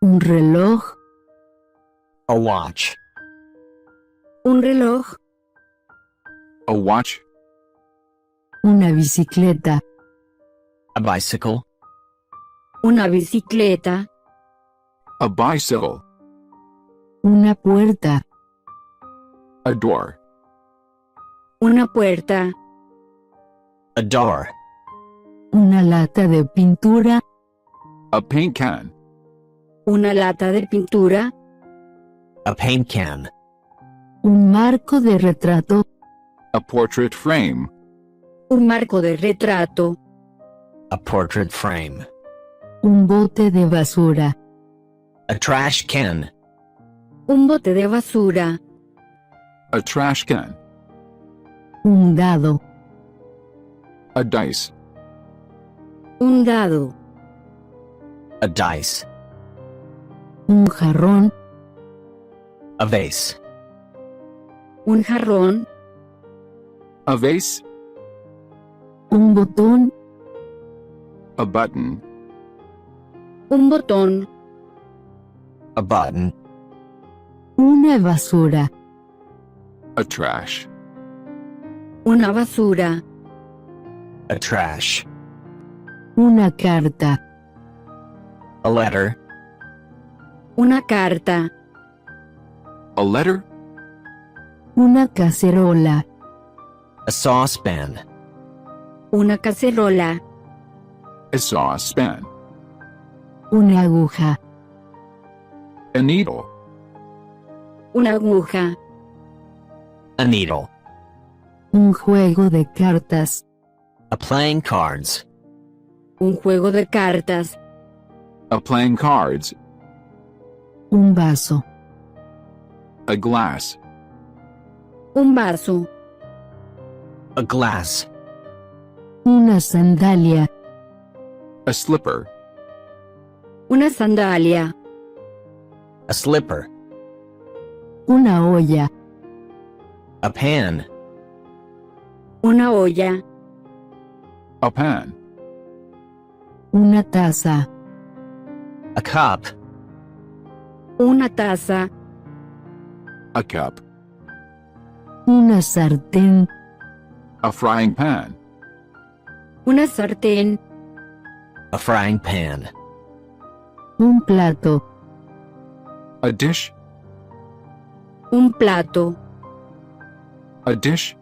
Un reloj. A watch. Un reloj. A watch. Una bicicleta. A bicycle. Una bicicleta. A bicycle. Una puerta. A door. Una puerta. A door. Una lata de pintura. A paint can. Una lata de pintura. A paint can. Un marco de retrato. A portrait frame. Un marco de retrato. A portrait frame. Un bote de basura. A trash can. Un bote de basura. A trash can. Un dado. A dice. Un dado. A dice. Un jarrón. A vase. Un jarrón. A vase. Un botón. A button. Un botón. A button. Una basura. A trash. Una basura. A trash. Una carta. A letter. Una carta. A letter. Una cacerola. A saucepan. Una cacerola. A saucepan. Una aguja. A needle. Una aguja. A needle. Un juego de cartas. A playing cards. Un juego de cartas. A playing cards. Un vaso. A glass. Un vaso. A glass. Una sandalia. A slipper. Una sandalia. A slipper. Una olla. A pan. Una olla. A pan. Una taza. A cup. Una taza. A cup. Una sartén. A frying pan. Una sartén. A frying pan. Un plato. A dish. Un plato. A dish.